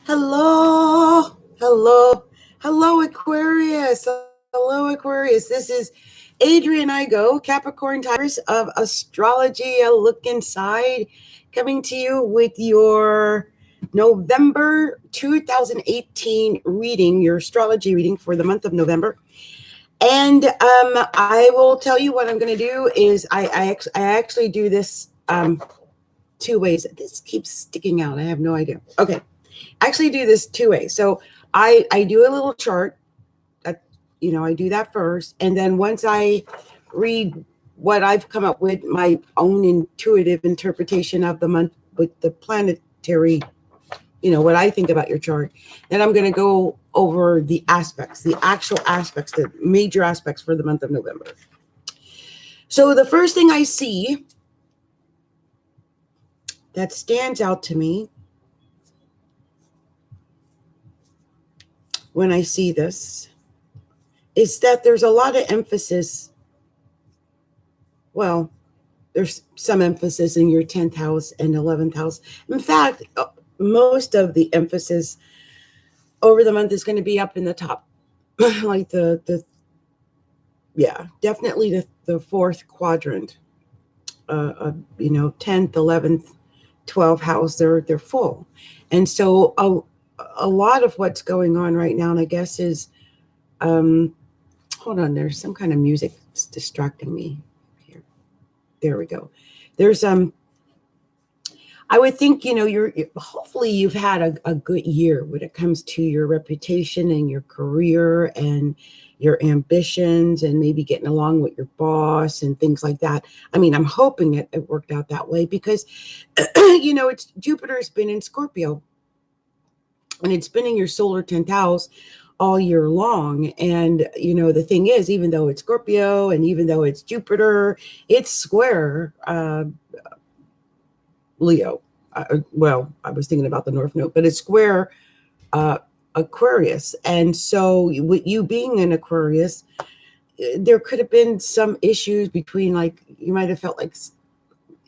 Hello, hello, hello, Aquarius. Hello, Aquarius. This is Adrian Igo, Capricorntigress of Astrology, a look inside, coming to you with your November 2018 reading, your astrology reading for the month of November. And I will tell you what I'm going to do is I actually do this two ways. This keeps sticking out. I have no idea. Okay. Actually do this two ways. So I do a little chart. I do that first. And then once I read what I've come up with, my own intuitive interpretation of the month with the planetary, what I think about your chart, then I'm going to go over the aspects, the actual aspects, the major aspects for the month of November. So the first thing I see that stands out to me when I see this is that there's a lot of emphasis. Well, there's some emphasis in your 10th house and 11th house. In fact, most of the emphasis over the month is going to be up in the top, like definitely the fourth quadrant, 10th, 11th, 12th house, they're full. And so a lot of what's going on right now, and I guess is, hold on, there's some kind of music that's distracting me here. There we go. There's, I would think, hopefully you've had a good year when it comes to your reputation and your career and your ambitions and maybe getting along with your boss and things like that. I mean, I'm hoping it worked out that way because, it's Jupiter's been in Scorpio and it's been in your solar 10th house all year long. And, the thing is, even though it's Scorpio and even though it's Jupiter, it's square Leo. Well, I was thinking about the North Node, but it's square Aquarius. And so with you being an Aquarius, there could have been some issues between, like, you might have felt like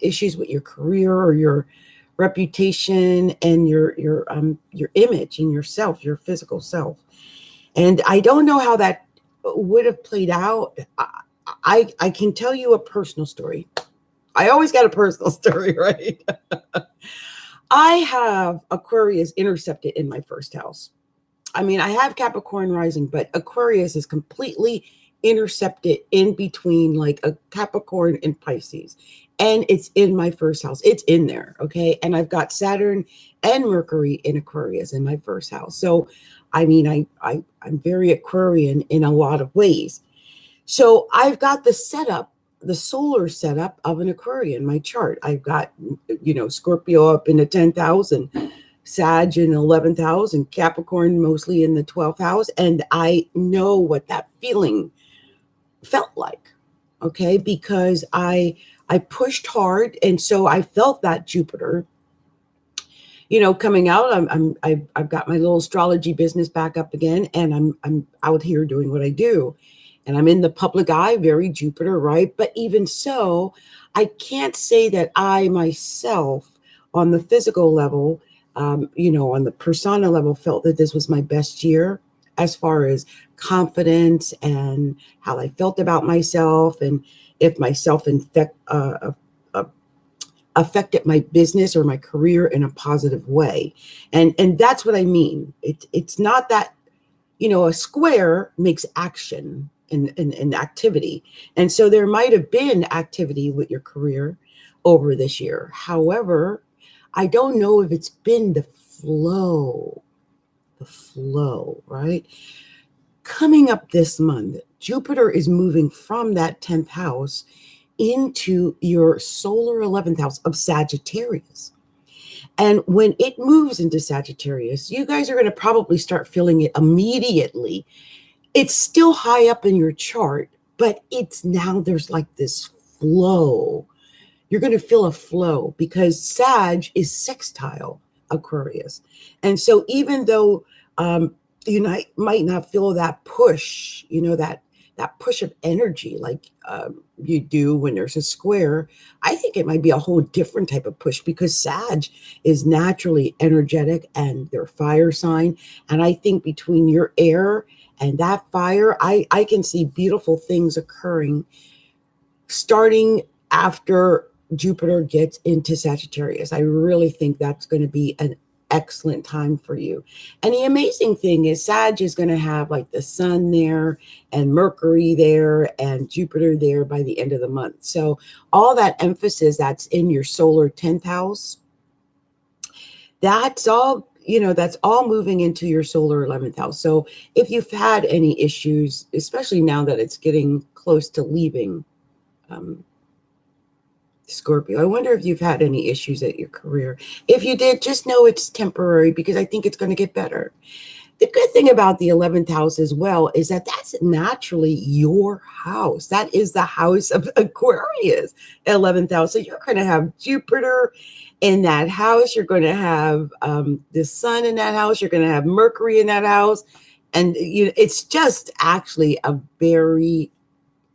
issues with your career or your reputation and your image and yourself, your physical self. And I don't know how that would have played out. I can tell you a personal story. I always got a personal story, right? I have Aquarius intercepted in my first house. I mean, I have Capricorn rising, but Aquarius is completely intercepted in between, like a Capricorn and Pisces. And it's in my first house. It's in there, okay? And I've got Saturn and Mercury in Aquarius in my first house. So, I mean, I'm very Aquarian in a lot of ways. So I've got the setup, the solar setup of an Aquarian, my chart. I've got, Scorpio up in the 10th house and Sag in the 11th house and Capricorn mostly in the 12th house. And I know what that feeling felt like, okay? Because I pushed hard. And so I felt that Jupiter, coming out. I've got my little astrology business back up again, and I'm out here doing what I do. And I'm in the public eye, very Jupiter, right? But even so, I can't say that I myself, on the physical level, on the persona level, felt that this was my best year as far as confidence and how I felt about myself, and if my affected my business or my career in a positive way. And that's what I mean. It's not that, a square makes action and activity. And so there might have been activity with your career over this year. However, I don't know if it's been the flow, right? Coming up this month, Jupiter is moving from that 10th house into your solar 11th house of Sagittarius. And when it moves into Sagittarius, you guys are going to probably start feeling it immediately. It's still high up in your chart, but there's like this flow. You're going to feel a flow because Sag is sextile Aquarius. And so even though you might not feel that push, that that push of energy like you do when there's a square. I think it might be a whole different type of push because Sag is naturally energetic and they're fire sign. And I think between your air and that fire, I can see beautiful things occurring starting after Jupiter gets into Sagittarius. I really think that's going to be an excellent time for you. And the amazing thing is Sag is going to have like the sun there and Mercury there and Jupiter there by the end of the month. So all that emphasis that's in your solar 10th house, that's all, that's all moving into your solar 11th house. So if you've had any issues, especially now that it's getting close to leaving Scorpio, I wonder if you've had any issues at your career. If you did, just know it's temporary because I think it's going to get better. The good thing about the 11th house as well is that that's naturally your house. That is the house of Aquarius, 11th house. So you're going to have Jupiter in that house. You're going to have the sun in that house. You're going to have Mercury in that house. And it's just actually a very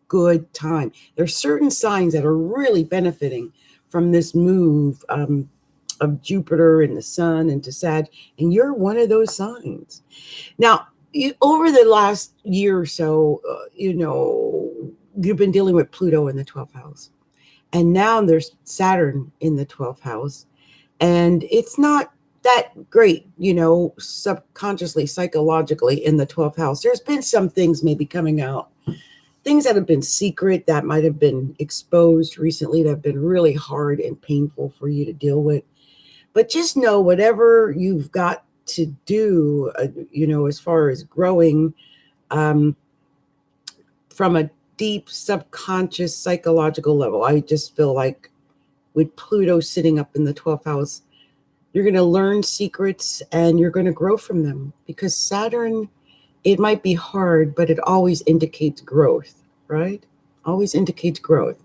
good time. There's certain signs that are really benefiting from this move of Jupiter and the sun into Sag, and you're one of those signs. Now, over the last year or so, you've been dealing with Pluto in the 12th house, and now there's Saturn in the 12th house, and it's not that great, subconsciously, psychologically in the 12th house. There's been some things maybe coming out, things that have been secret that might have been exposed recently that have been really hard and painful for you to deal with. But just know whatever you've got to do, as far as growing from a deep subconscious psychological level, I just feel like with Pluto sitting up in the 12th house, you're going to learn secrets and you're going to grow from them because Saturn, it might be hard, but it always indicates growth, right? Always indicates growth.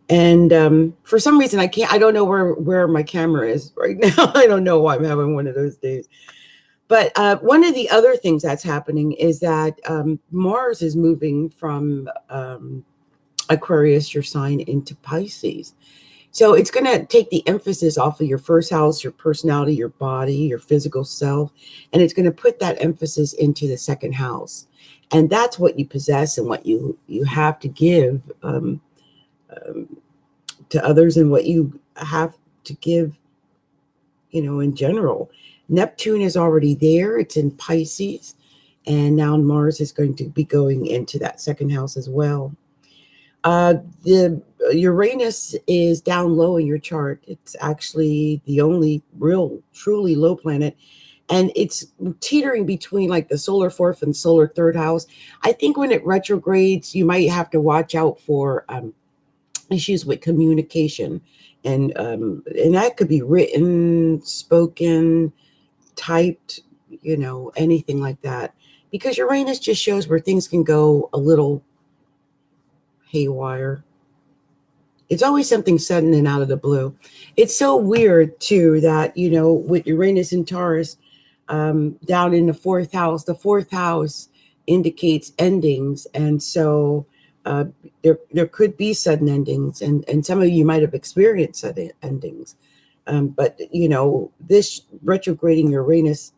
And for some reason, I don't know where my camera is right now. I don't know why I'm having one of those days. But one of the other things that's happening is that Mars is moving from Aquarius, your sign, into Pisces. So it's going to take the emphasis off of your first house, your personality, your body, your physical self, and it's going to put that emphasis into the second house. And that's what you possess and what you have to give to others and what you have to give, in general. Neptune is already there. It's in Pisces. And now Mars is going to be going into that second house as well. The Uranus is down low in your chart. It's actually the only real, truly low planet. And it's teetering between like the solar fourth and solar third house. I think when it retrogrades, you might have to watch out for issues with communication. And that could be written, spoken, typed, anything like that. Because Uranus just shows where things can go a little haywire. It's always something sudden and out of the blue. It's so weird too that with Uranus and Taurus down in the fourth house indicates endings, and so there could be sudden endings, and some of you might have experienced sudden endings. But this retrograding Uranus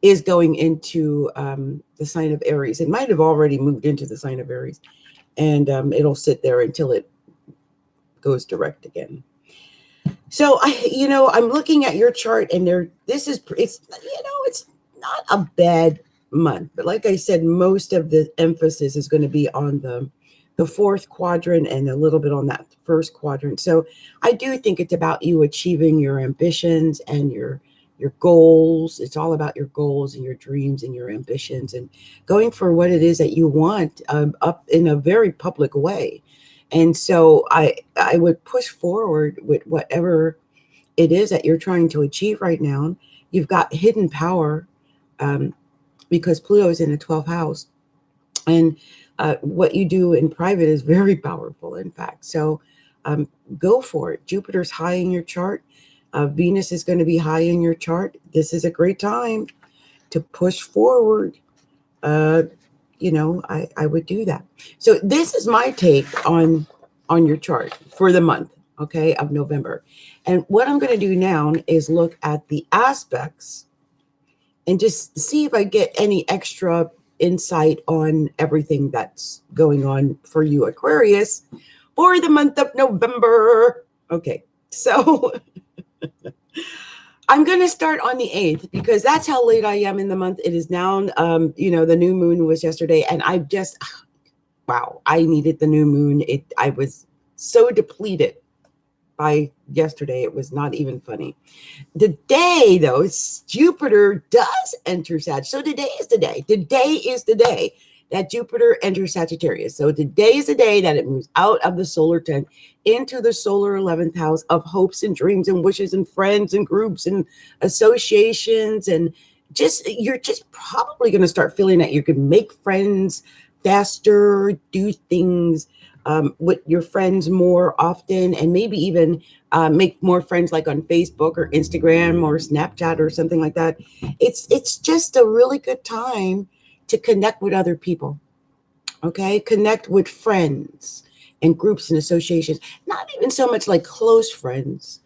is going into the sign of Aries. It might have already moved into the sign of Aries. And it'll sit there until it goes direct again. So I'm looking at your chart, and it's not a bad month, but like I said, most of the emphasis is going to be on the fourth quadrant and a little bit on that first quadrant. So I do think it's about you achieving your ambitions and your goals. It's all about your goals and your dreams and your ambitions and going for what it is that you want up in a very public way. And so I would push forward with whatever it is that you're trying to achieve right now. You've got hidden power because Pluto is in the 12th house. And what you do in private is very powerful, in fact. So go for it. Jupiter's high in your chart. Venus is going to be high in your chart. This is a great time to push forward. I would do that. So this is my take on your chart for the month, okay, of November. And what I'm going to do now is look at the aspects and just see if I get any extra insight on everything that's going on for you, Aquarius, for the month of November. Okay, so I'm going to start on the 8th because that's how late I am in the month. It is now, the new moon was yesterday, and I just, wow, I needed the new moon. I was so depleted by yesterday. It was not even funny. The day, though, Jupiter does enter Sagittarius. So today is the day. Today is the day that Jupiter enters Sagittarius. So today is the day that it moves out of the solar 10th into the solar 11th house of hopes and dreams and wishes and friends and groups and associations. And you're just probably going to start feeling that you can make friends faster, do things with your friends more often, and maybe even make more friends like on Facebook or Instagram or Snapchat or something like that. It's just a really good time to connect with other people. Okay, connect with friends and groups and associations. Not even so much like close friends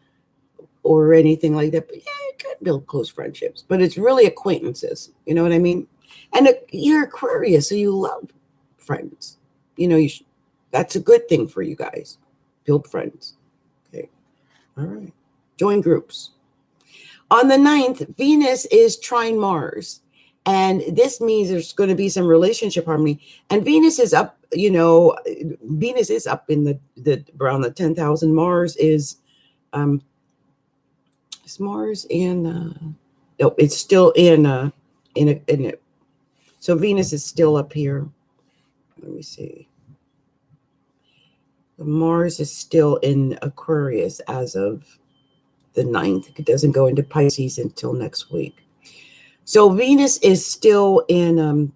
or anything like that, but yeah, you could build close friendships. But it's really acquaintances. You know what I mean? And you're Aquarius, so you love friends. That's a good thing for you guys. Build friends. Okay. All right. Join groups. On the 9th, Venus is trine Mars. And this means there's going to be some relationship harmony. And Venus is up, Venus is up in the around the 10,000. Mars is Mars in no, it's still in it. So Venus is still up here. Let me see. Mars is still in Aquarius as of the 9th. It doesn't go into Pisces until next week. So Venus is still in,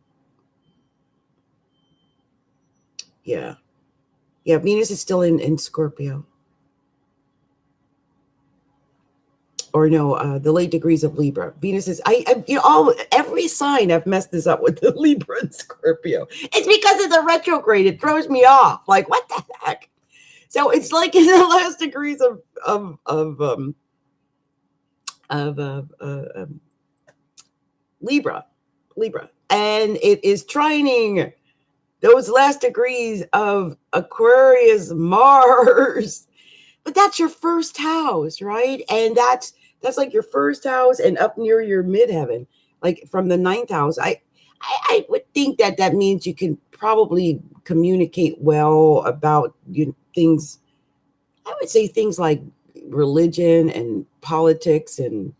Venus is still in Scorpio. Or no, the late degrees of Libra. Venus is, every sign I've messed this up with the Libra and Scorpio. It's because of the retrograde. It throws me off. Like, what the heck? So it's like in the last degrees of Libra, and it is trining those last degrees of Aquarius Mars. But that's your first house, right? And that's like your first house and up near your midheaven, like from the 9th house. I would think that means you can probably communicate well about things. I would say things like religion and politics and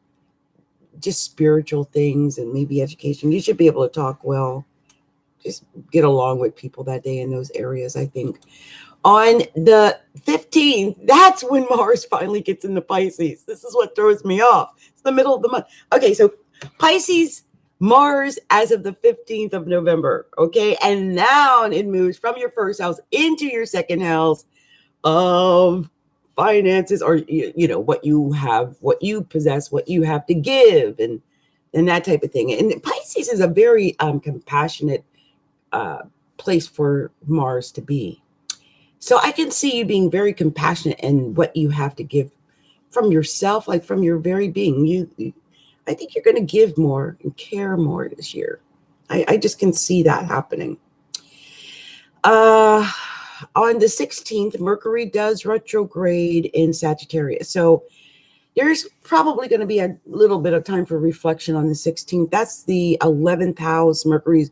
just spiritual things and maybe education. You should be able to talk well, just get along with people that day in those areas, I think. On the 15th, that's when Mars finally gets into Pisces. This is what throws me off. It's the middle of the month. Okay, so Pisces, Mars as of the 15th of November. Okay, and now it moves from your first house into your second house of finances, or what you have, what you possess, what you have to give, and that type of thing. And Pisces is a very compassionate place for Mars to be. So I can see you being very compassionate in what you have to give from yourself, like from your very being. I think you're going to give more and care more this year. I just can see that happening. On the 16th, Mercury does retrograde in Sagittarius. So there's probably going to be a little bit of time for reflection on the 16th. That's the 11th house. Mercury's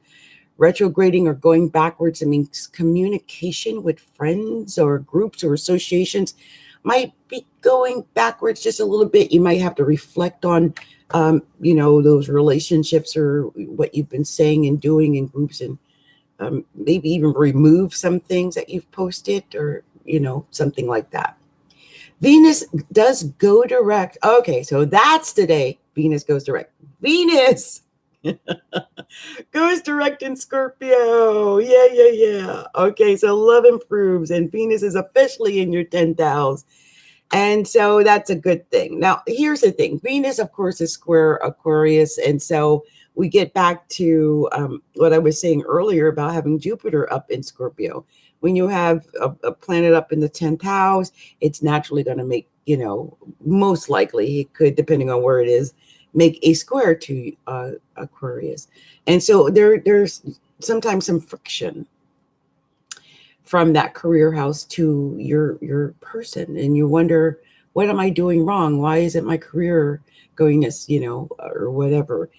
retrograding or going backwards. It means communication with friends or groups or associations might be going backwards just a little bit. You might have to reflect on, those relationships or what you've been saying and doing in groups, and maybe even remove some things that you've posted or, something like that. Venus does go direct. Okay, so that's today. Venus goes direct. Venus goes direct in Scorpio. Yeah. Okay, so love improves, and Venus is officially in your 10th house. And so that's a good thing. Now, here's the thing. Venus, of course, is square Aquarius. And so we get back to what I was saying earlier about having Jupiter up in Scorpio. When you have a planet up in the 10th house, it's naturally going to make, most likely, it could, depending on where it is, make a square to Aquarius. And so there's sometimes some friction from that career house to your person. And you wonder, what am I doing wrong? Why isn't my career going as, or whatever?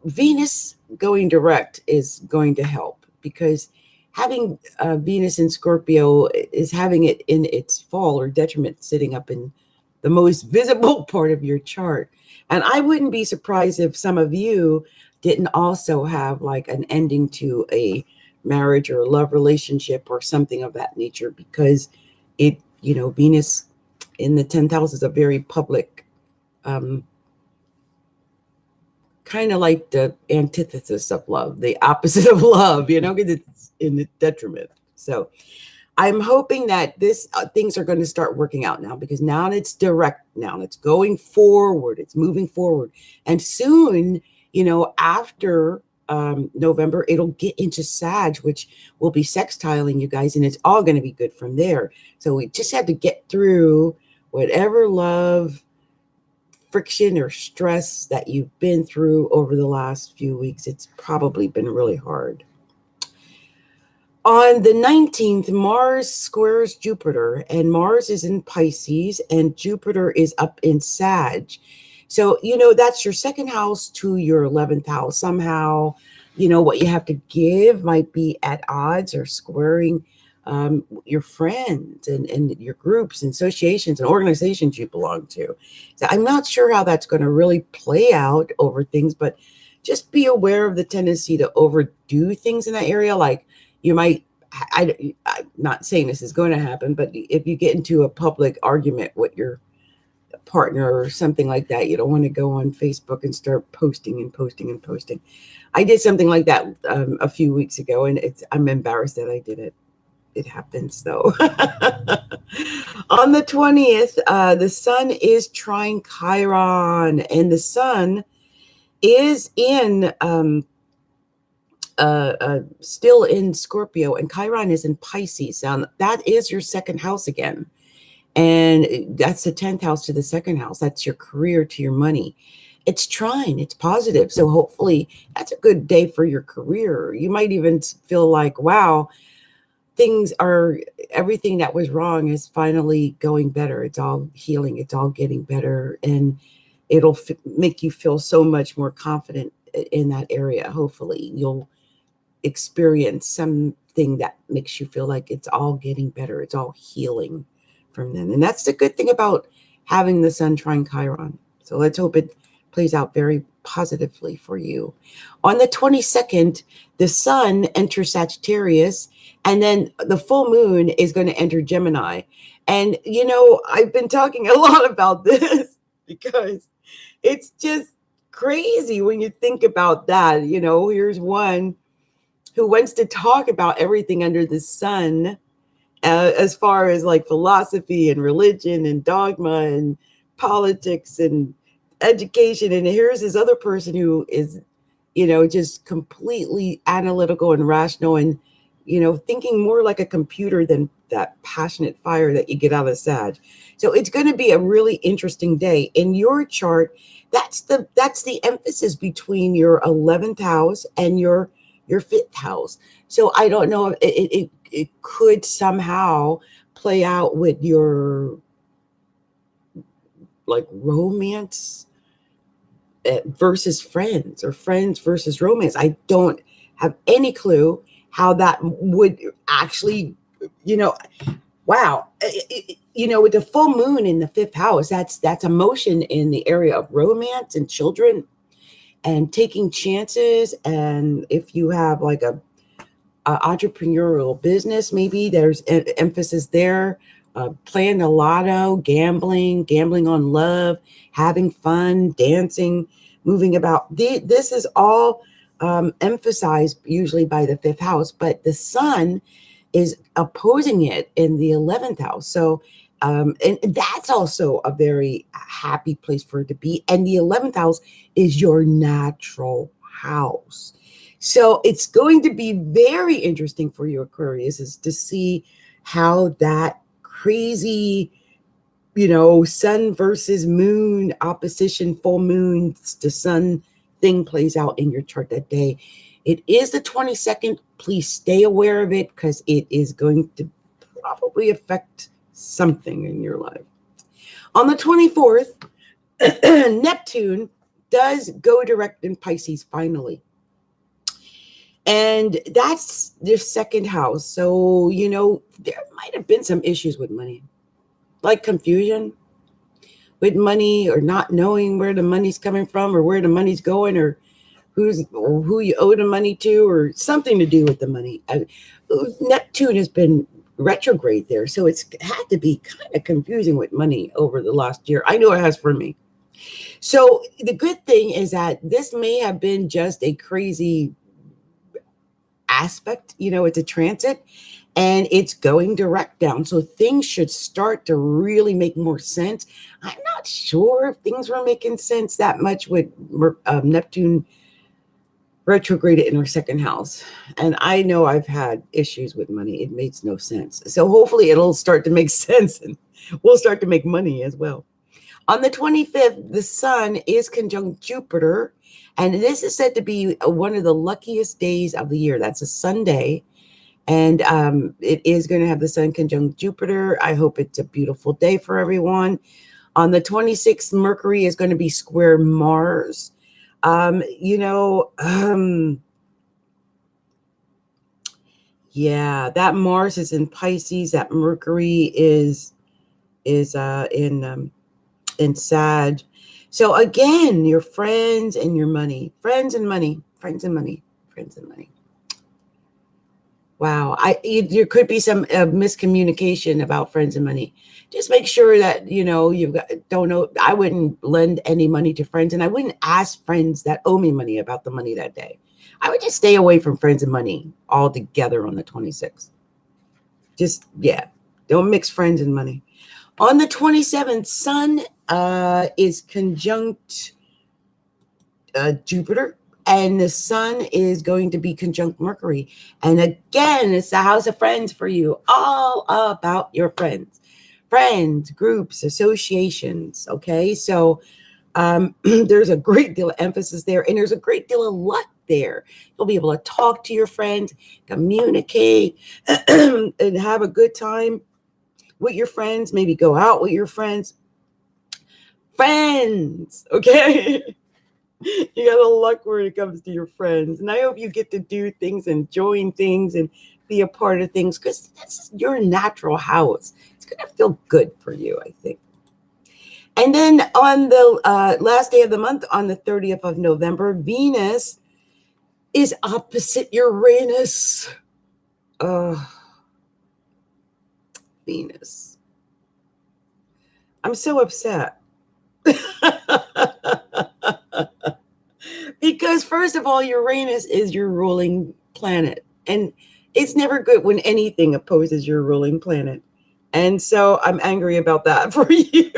Venus going direct is going to help, because having Venus in Scorpio is having it in its fall or detriment sitting up in the most visible part of your chart. And I wouldn't be surprised if some of you didn't also have like an ending to a marriage or a love relationship or something of that nature, because it, Venus in the 10th house is a very public, kind of like the antithesis of love, the opposite of love, because it's in the detriment. So I'm hoping that this things are going to start working out now, because now it's direct, now it's going forward, it's moving forward. And soon, after November, it'll get into Sag, which will be sextiling you guys, and it's all going to be good from there. So we just had to get through whatever love, friction, or stress that you've been through over the last few weeks. It's probably been really hard. On the 19th, Mars squares Jupiter, and Mars is in Pisces, and Jupiter is up in Sag. So, that's your second house to your 11th house. Somehow, what you have to give might be at odds or squaring your friends and your groups and associations and organizations you belong to. So I'm not sure how that's going to really play out over things, but just be aware of the tendency to overdo things in that area. Like you might, I'm not saying this is going to happen, but if you get into a public argument with your partner or something like that, you don't want to go on Facebook and start posting and posting and posting. I did something like that a few weeks ago, and I'm embarrassed that I did it. It happens though. On the 20th, the sun is trine Chiron, and the sun is in still in Scorpio, and Chiron is in Pisces. Now that is your second house again, and that's the 10th house to the second house. That's your career to your money. It's trine, it's positive, so hopefully that's a good day for your career. You might even feel like, wow, everything that was wrong is finally going better. It's all healing. It's all getting better. And it'll make you feel so much more confident in that area. Hopefully you'll experience something that makes you feel like it's all getting better. It's all healing from then. And that's the good thing about having the sun trine Chiron. So let's hope it plays out very positively for you. On the 22nd, the sun enters Sagittarius, and then the full moon is going to enter Gemini. And, I've been talking a lot about this because it's just crazy when you think about that. Here's one who wants to talk about everything under the sun, as far as like philosophy and religion and dogma and politics and education. And here's this other person who is, just completely analytical and rational and, thinking more like a computer than that passionate fire that you get out of Sag. So it's going to be a really interesting day in your chart. That's the emphasis between your 11th house and your 5th house. So I don't know if it could somehow play out with your like romance versus friends, or friends versus romance. I don't have any clue how that would actually, wow. With the full moon in the 5th house, that's emotion in the area of romance and children and taking chances. And if you have like a entrepreneurial business, maybe there's an emphasis there. Playing the lotto, gambling on love, having fun, dancing, moving about. This is all emphasized usually by the 5th house, but the sun is opposing it in the 11th house. So, and that's also a very happy place for it to be. And the 11th house is your natural house. So it's going to be very interesting for you, Aquarius, is to see how that crazy, sun versus moon opposition, full moon to sun thing plays out in your chart that day. It is the 22nd. Please stay aware of it because it is going to probably affect something in your life. On the 24th, Neptune does go direct in Pisces finally. And that's their second house. So, there might have been some issues with money, like confusion with money or not knowing where the money's coming from or where the money's going or who you owe the money to or something to do with the money. Neptune has been retrograde there. So it's had to be kind of confusing with money over the last year. I know it has for me. So the good thing is that this may have been just a crazy aspect, it's a transit and it's going direct down. So things should start to really make more sense. I'm not sure if things were making sense that much with Neptune retrograded in our second house. And I know I've had issues with money. It makes no sense. So hopefully it'll start to make sense and we'll start to make money as well. On the 25th, the sun is conjunct Jupiter. And this is said to be one of the luckiest days of the year. That's a Sunday. And it is going to have the sun conjunct Jupiter. I hope it's a beautiful day for everyone. On the 26th, Mercury is going to be square Mars. Yeah, that Mars is in Pisces. That Mercury is in Sag. So again, your friends and your money, friends and money. Wow, there could be some miscommunication about friends and money. Just make sure that don't know. I wouldn't lend any money to friends, and I wouldn't ask friends that owe me money about the money that day. I would just stay away from friends and money altogether on the 26th. Don't mix friends and money. On the 27th, Sun is conjunct Jupiter. And the sun is going to be conjunct Mercury. And again, it's the house of friends for you. All about your friends. Friends, groups, associations. Okay, so there's a great deal of emphasis there. And there's a great deal of luck there. You'll be able to talk to your friends, communicate, and have a good time with your friends. Maybe go out with your friends. Friends, okay? You got a luck when it comes to your friends. And I hope you get to do things and join things and be a part of things because that's your natural house. It's going to feel good for you, I think. And then on the last day of the month, on the 30th of November, Venus is opposite Uranus. Venus. I'm so upset. Because first of all, Uranus is your ruling planet. And it's never good when anything opposes your ruling planet. And so I'm angry about that for you.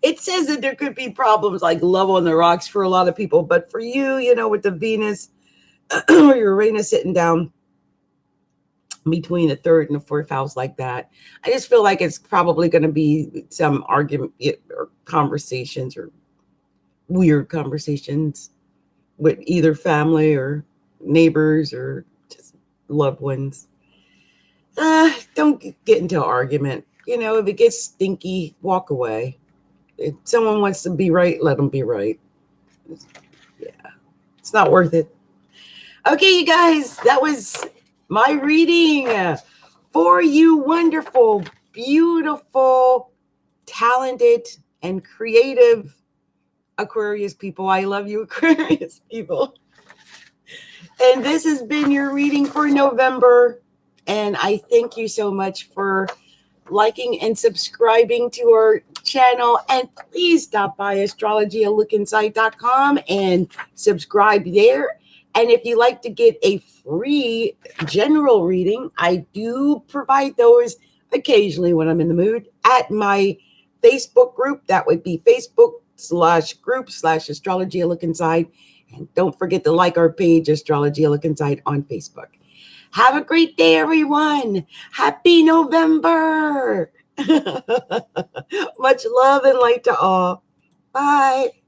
It says that there could be problems like love on the rocks for a lot of people. But for you, with the Venus or Uranus sitting down between the third and the fourth house like that, I just feel like it's probably going to be some argument or conversations or weird conversations with either family or neighbors or just loved ones. Don't get into an argument. If it gets stinky, walk away. If someone wants to be right, let them be right. Yeah, it's not worth it. Okay, you guys, that was my reading for you wonderful, beautiful, talented, and creative Aquarius people. I love you, Aquarius people. And this has been your reading for November. And I thank you so much for liking and subscribing to our channel. And please stop by astrologyalookinside.com and subscribe there. And if you like to get a free general reading, I do provide those occasionally when I'm in the mood at my Facebook group. That would be Facebook.com/group/astrology look inside. And don't forget to like our page, Astrology Look Inside, on Facebook. Have a great day, everyone. Happy November. Much love and light to all. Bye.